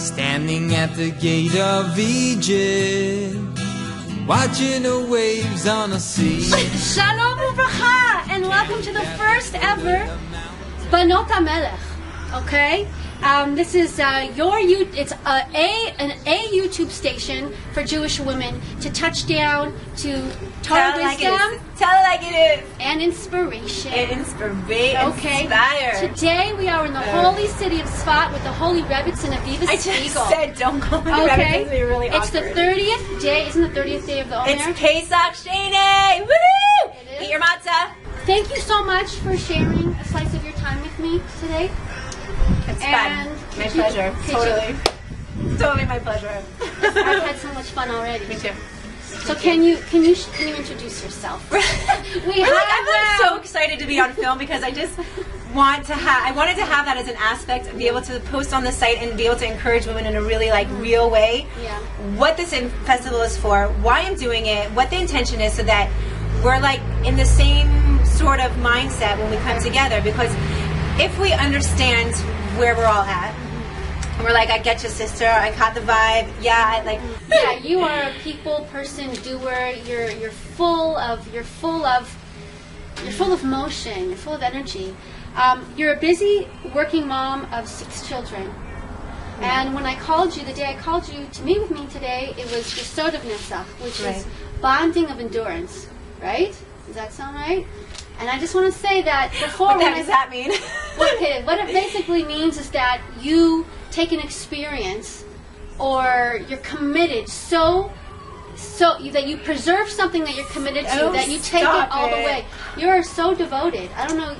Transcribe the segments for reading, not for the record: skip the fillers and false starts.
standing at the gate of Egypt, watching the waves on the sea. Shalom uvracha, and welcome to the first ever Banot HaMelech. Okay, this is an YouTube station for Jewish women to touch down to Torah wisdom. Tell it like it is. And inspiration. Okay. Inspired. Today we are in the holy city of Tzfat with the holy Rebbetzin Aviva Spiegel. I just said don't call me Rebbetzin. It's really awkward. It's the 30th day. Isn't the 30th day of the Omer? It's Pesach Sheni. Woo! Eat your matzah. Thank you so much for sharing a slice of your time with me today. It's fun. My pleasure. Totally my pleasure. I've had so much fun already. Me too. So can you introduce yourself? I'm so excited to be on film because I just wanted to have that as an aspect and be able to post on the site and be able to encourage women in a really real way. Yeah. What this festival is for, why I'm doing it, what the intention is, so that we're in the same sort of mindset when we come together. Because if we understand where we're all at, and we're I get you, sister. I caught the vibe. Yeah, Yeah, you are a people person, doer. You're full of motion. You're full of energy. You're a busy working mom of 6 children. Yeah. And when I called you, the day I called you to meet with me today, it was Yesod of Netzach, which is bonding of endurance. Right? Does that sound right? And I just want to say that before. What does that mean? What it basically means is that you take an experience, or you're committed so that you preserve something that you're committed to, that you take it all the way. You're so devoted. I don't know.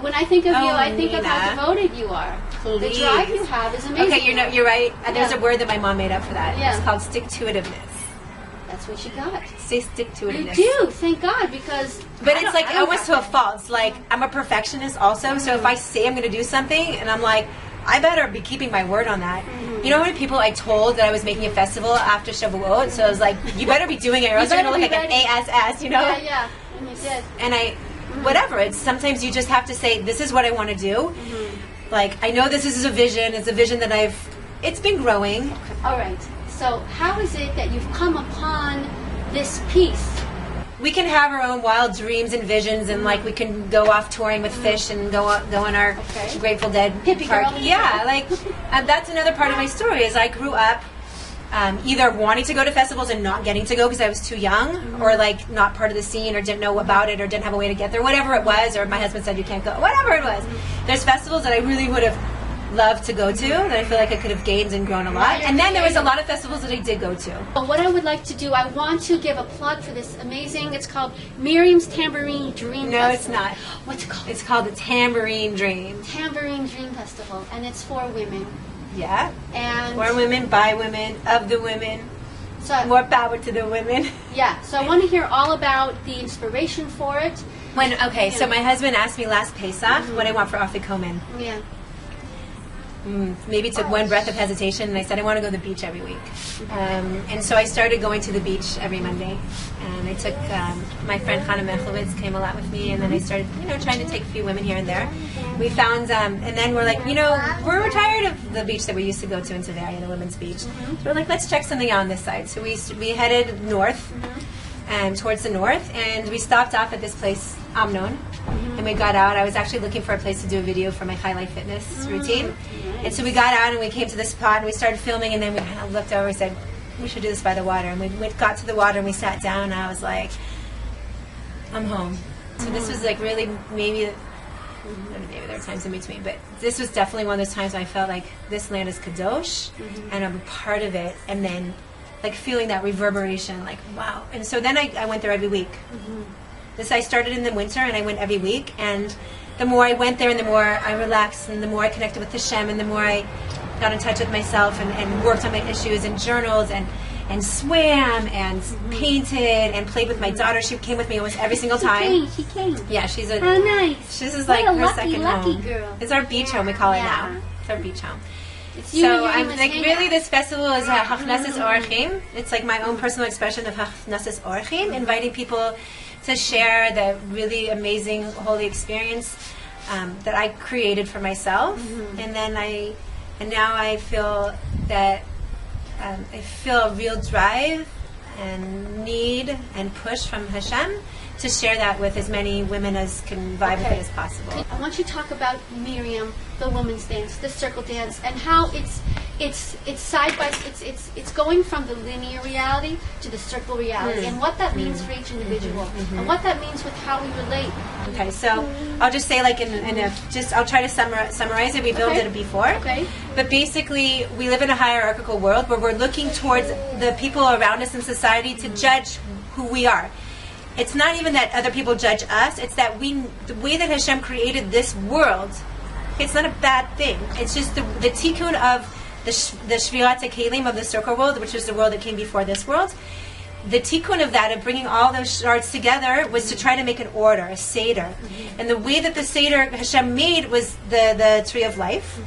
When I think of you, I think of how devoted you are. Please. The drive you have is amazing. Okay, you're right. There's a word that my mom made up for that. Yeah. It's called stick-to-itiveness. That's what you got. Say stick-to-itiveness. You do, thank God, because. But it's almost to a fault. It's I'm a perfectionist also, so if I say I'm going to do something, and I'm I better be keeping my word on that. You know how many people I told that I was making a festival after Shavuot? So I was you better be doing it, or else you're going to look like an ASS, Yeah, and you did. And whatever. It's sometimes you just have to say, this is what I want to do. I know this is a vision. It's a vision that it's been growing. Okay. All right. So how is it that you've come upon this piece? We can have our own wild dreams and visions, and we can go off touring with fish and go on our Grateful Dead hippie park. Girl. Yeah, that's another part of my story. Is I grew up either wanting to go to festivals and not getting to go because I was too young, or not part of the scene, or didn't know about it, or didn't have a way to get there, whatever it was, or my husband said you can't go, whatever it was. There's festivals that I really would have loved to go to, that I feel I could have gained and grown a lot. And then there was a lot of festivals that I did go to. What I would like to do, I want to give a plug for this amazing, it's called Miriam's Tambourine Dream Festival. No, it's not. What's it called? It's called the Tambourine Dream. Tambourine Dream Festival, and it's for women. Yeah. And for women, by women, of the women. So more power to the women. Yeah. So I want to hear all about the inspiration for it. So my husband asked me last Pesach what I want for Afikomen. Yeah. Maybe took one breath of hesitation, and I said I want to go to the beach every week. And so I started going to the beach every Monday. And I took my friend Hannah Mechlowitz came a lot with me, and then I started, trying to take a few women here and there. We found, and then we're we're tired of the beach that we used to go to in Tveria, the women's beach. So we're let's check something out on this side. So we headed north, and towards the north, and we stopped off at this place, Amnon, and we got out. I was actually looking for a place to do a video for my High Life Fitness routine. And so we got out and we came to this spot and we started filming, and then we kind of looked over and said, we should do this by the water. And we got to the water and we sat down, and I was like, I'm home. So this was really maybe there were times in between, but this was definitely one of those times when I felt like this land is kadosh, and I'm a part of it, and then feeling that reverberation, wow. And so then I went there every week. I started in the winter and I went every week, and the more I went there and the more I relaxed and the more I connected with Hashem and the more I got in touch with myself and worked on my issues and journaled and swam and painted and played with my daughter. She came with me almost every single time. She came. Yeah, she's a... Oh, nice. This is what her second lucky home. Girl. It's our beach home, we call it now. It's our beach home. So I'm really, this festival is Hachnasis Orchim. It's my own personal expression of Hachnasis Orchim, inviting people to share the really amazing holy experience that I created for myself, and now I feel that I feel a real drive and need and push from Hashem to share that with as many women as can vibe with it as possible. I want you to talk about Miriam, the women's dance, the circle dance, and how it's side by it's going from the linear reality to the circle reality, and what that means for each individual, and what that means with how we relate. Okay, so I'll just say, like, I'll try to summarize it. We built it before. Okay. But basically, we live in a hierarchical world where we're looking towards the people around us in society to judge who we are. It's not even that other people judge us. It's that the way that Hashem created this world, it's not a bad thing. It's just the tikkun of the Shvirat HaKelim of the circle world, which is the world that came before this world. The tikkun of that, of bringing all those shards together, was to try to make an order, a seder. And the way that the seder Hashem made was the tree of life,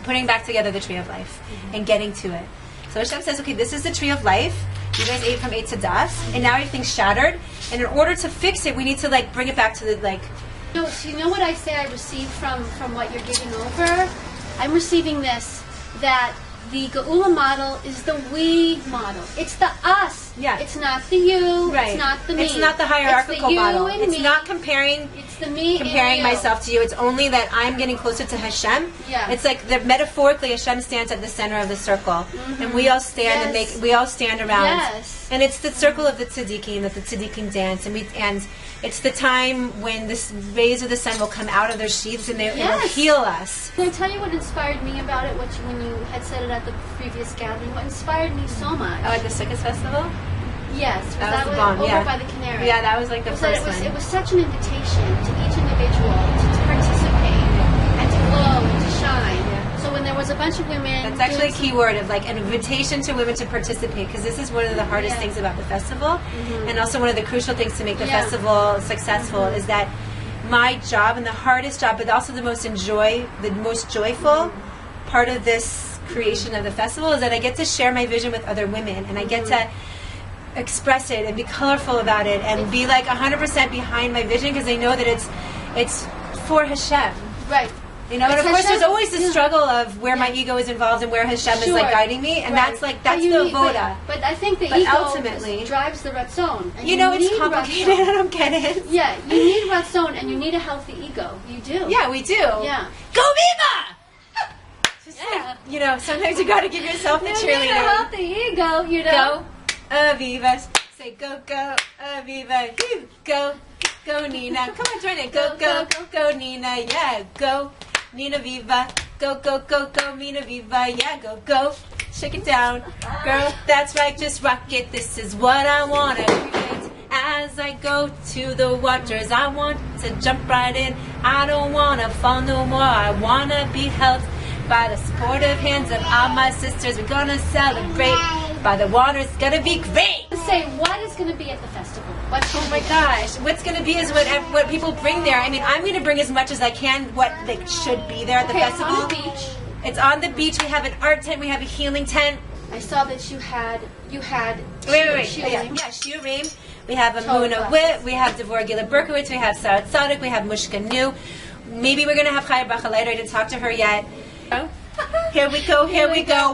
putting back together the tree of life and getting to it. So Hashem says, okay, this is the tree of life. You guys ate from 8 to das, and now everything's shattered. And in order to fix it, we need to bring it back to the So you know what I say I receive from what you're giving over? I'm receiving this, that the Geula model is the we model. It's the us. Yeah. It's not the you. Right. It's not the me. It's not the hierarchical it's the model. You and it's me. not comparing. It's the me. Comparing and you. myself to you. It's only that I'm getting closer to Hashem. Yeah. It's like metaphorically, Hashem stands at the center of the circle, and we all stand and we all stand around. Yes. And it's the circle of the tzaddikim, that the tzaddikim dance, and it's the time when the rays of the sun will come out of their sheaths and it will heal us. Can I tell you what inspired me about it? When you had said it at the previous gathering, what inspired me so much? Oh, at the Sukkot Festival? Yes, that was the over bomb, by the Kinneret. Yeah, that was like the first one. It was such an invitation to each individual to participate and to glow and to shine. Yeah. So when there was a bunch of women... That's actually a key word, of an invitation to women to participate, because this is one of the hardest things about the festival, and also one of the crucial things to make the festival successful, is that my job, and the hardest job, but also the most joyful part of this creation of the festival, is that I get to share my vision with other women, and I get to express it and be colorful about it and be 100% behind my vision, because I know that it's for Hashem. Right. And of course there's always the struggle of where my ego is involved and where Hashem is guiding me, and that's the avoda. But I think the ego ultimately drives the ratzon. And it's complicated. Ratzon. I don't get it. Yeah, you need ratzon and you need a healthy ego. You do. Yeah, we do. Yeah. Go Viva! Sometimes you got to give yourself the cheerleader. You need a healthy ego. Go Aviva. Say go Aviva. Go Nina. Come on, join it. Go Nina. Yeah, go Nina Viva. Go Nina Viva. Yeah, go. Shake it down. Girl, that's right, just rock it. This is what I want to create. As I go to the waters, I want to jump right in. I don't want to fall no more. I want to be held by the supportive hands of all my sisters. We're going to celebrate. By the water, it's going to be great. Say, what is going to be at the festival? Oh my gosh. What's going to be is what people bring there. I mean, I'm going to bring as much as I can what should be there at the festival. It's on the beach. It's on the beach. We have an art tent. We have a healing tent. I saw that you had Wait. shiurim. Yeah, shiurim. We have a Muna Wit. We have Devor Gila Berkowitz. We have Sarah Tzadok. We have Mushka Nu. Maybe we're going to have Chaya Bracha later. I didn't talk to her yet. Here we go.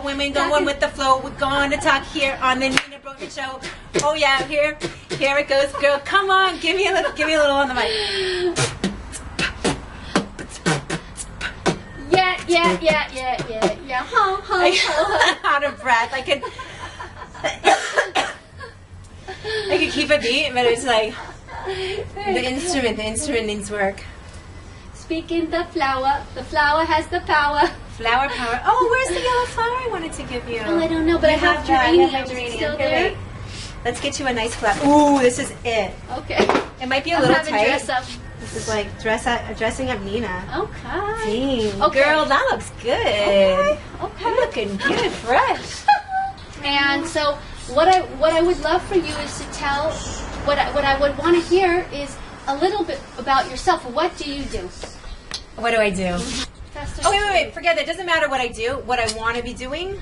Women going with the flow. We're going to talk here on the Nina Brogan Show. Oh yeah, here it goes, girl. Come on, give me a little on the mic. Yeah. I'm out of breath. I could keep a beat, but it's like the instrument needs work. Speaking the flower has the power. Flower power. Oh, where's the yellow flower I wanted to give you? Oh, I don't know, but I have geranium. Still there? Wait. Let's get you a nice flower. Ooh, this is it. Okay. It might be a little tight. Dress up. This is dressing up Nina. Okay. Dang. Okay. Girl, that looks good. Okay. You're looking good, fresh. And so, what I would love for you is to tell what I would want to hear is a little bit about yourself. What do you do? What do I do? Oh, wait. Forget that. It doesn't matter what I do. What I want to be doing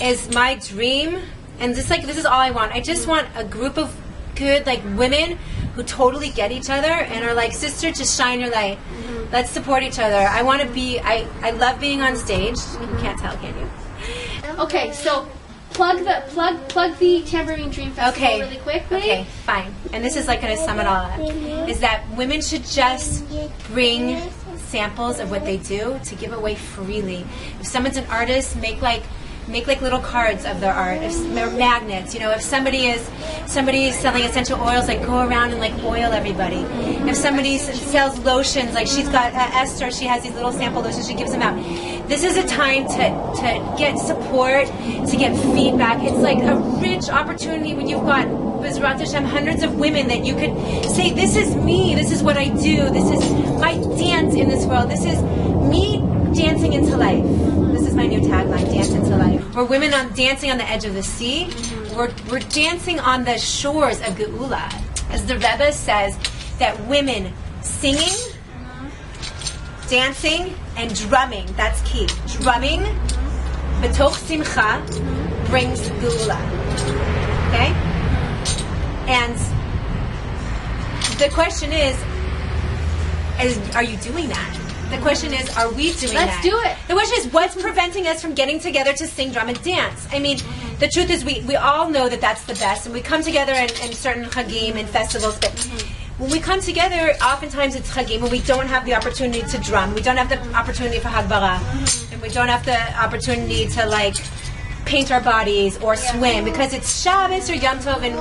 is my dream. And this is all I want. I just want a group of good, women who totally get each other and are like, sister, just shine your light. Let's support each other. I want to be. I love being on stage. You can't tell, can you? Okay, so plug the Tambourine Dream Festival really quickly. Okay, fine. And this is like going to sum it all up. Is that women should just bring samples of what they do to give away freely. If someone's an artist, make like little cards of their art. If magnets, if somebody is selling essential oils, like go around and like oil everybody. If somebody sells lotions, like she's got Esther, she has these little sample lotions, she gives them out. This is a time to get support, to get feedback. It's like a rich opportunity when you've got B'ezrat Hashem, hundreds of women that you could say, this is me, this is what I do, this is my dance in this world, this is me dancing into life. This is my new tagline, dance into life. We're women dancing on the edge of the sea. Mm-hmm. We're dancing on the shores of Geula. As the Rebbe says, that women singing, dancing, and drumming, that's key. Drumming, betoch simcha, brings Geula. Okay? And the question is are you doing that? The question is, are we doing that? Let's do it. The question is, what's preventing us from getting together to sing, drum, and dance? I mean, the truth is we all know that that's the best, and we come together in certain chagim and festivals, but when we come together, oftentimes it's chagim, and we don't have the opportunity to drum, we don't have the opportunity for hagbara, and we don't have the opportunity to, like, paint our bodies or swim, because it's Shabbos or Yom Tov, and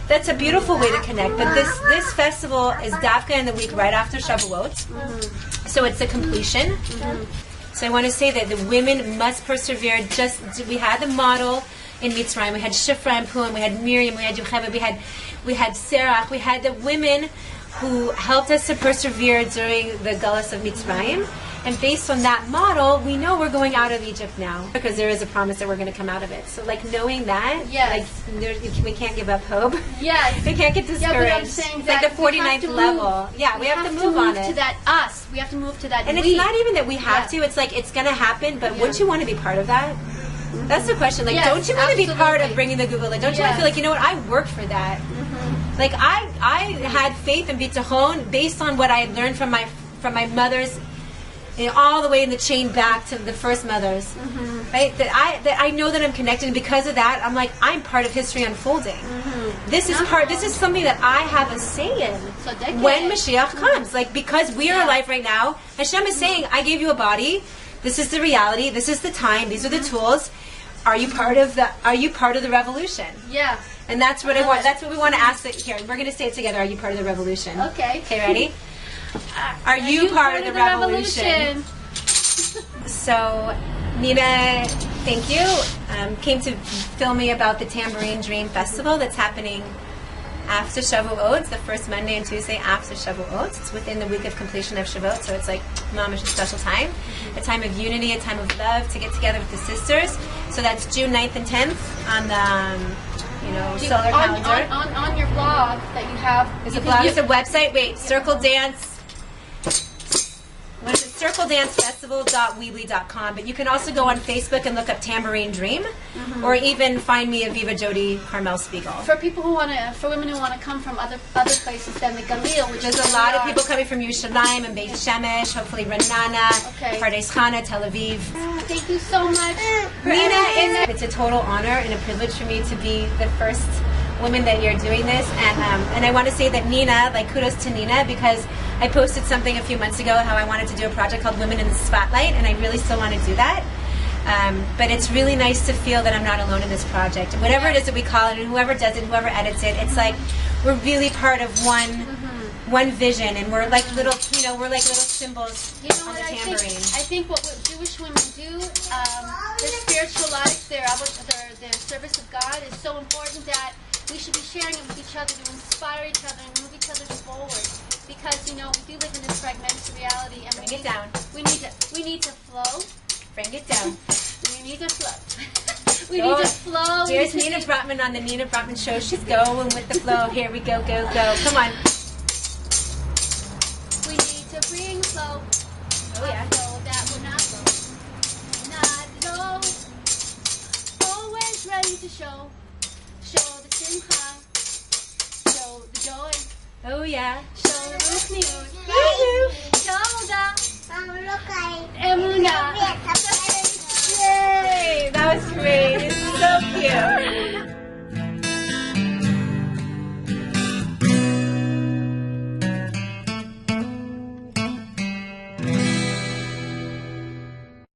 that's a beautiful way to connect. But this festival is Dafka in the week right after Shavuot. So it's a completion. So I want to say that the women must persevere. We had the model in Mitzrayim. We had Shifra and Purim. We had Miriam. We had Yocheved. We had Serach. We had the women who helped us to persevere during the Galus of Mitzrayim. And based on that model, we know we're going out of Egypt now, because there is a promise that we're going to come out of it. So, like, knowing that, we can't give up hope. Yes. We can't get discouraged. Yeah, but I'm saying that it's like the 49th level. Yeah, we have to move on it. To that us. We have to move to that. And it's not even that we have to. It's like it's going to happen. But wouldn't you want to be part of that? That's the question. Like, don't you want to be part of bringing the Geulah? Don't you want to feel like, you know what? I worked for that. Like I had faith in bitachon based on what I had learned from my mother's. All the way in the chain back to the first mothers, right? That I know that I'm connected, and because of that, I'm like, I'm part of history unfolding. This is something that I have a say in when Mashiach comes. Like, because we are alive right now, Hashem is saying, I gave you a body. This is the reality. This is the time. These are the tools. Are you part of the revolution? Yeah. And that's what I want. That's what we want to ask here. We're going to say it together. Are you part of the revolution? Okay. Okay, ready? Are you part of the revolution? So, Nina, thank you. Came to film me about the Tambourine Dream Festival that's happening after Shavuot, the first Monday and Tuesday after Shavuot. It's within the week of completion of Shavuot, so it's like mamish, a special time. A time of unity, a time of love, to get together with the sisters. So that's June 9th and 10th on the solar calendar. On your blog that you have. There's a blog, there's a website. Wait, Circle Dance. What is it? CircleDanceFestival.weebly.com. But you can also go on Facebook and look up Tambourine Dream, or even find me Aviva Jody Carmel Spiegel. For women who want to come from other places than the Galil, which there's a lot of people coming from Yerushalayim and Beit Shemesh, hopefully Renana, Pardes Chana, Tel Aviv. Thank you so much, Nina. It's a total honor and a privilege for me to be the first woman that you're doing this, and I want to say that Nina, like, kudos to Nina, because I posted something a few months ago how I wanted to do a project called Women in the Spotlight, and I really still want to do that. But it's really nice to feel that I'm not alone in this project. And whatever it is that we call it, and whoever does it, whoever edits it, it's like we're really part of one vision, and we're like little, we're like little symbols on the tambourine. I think what Jewish women do, their spiritual life, their service of God is so important that we should be sharing it with each other to inspire each other and move each other forward. Because we do live in this fragmented reality, and we need to flow. Bring it down. We need to flow. We need to flow. Here's Nina Brotman on the Nina Brotman Show. She's going with the flow. Here we go, go, go. Come on. We need to bring flow. Oh yeah. Flow that will not low. Not low. Always ready to show the simcha. Show the joy. Oh yeah. Show the ruchniut. Olga. Emuna. Yay! That was great. It's so cute.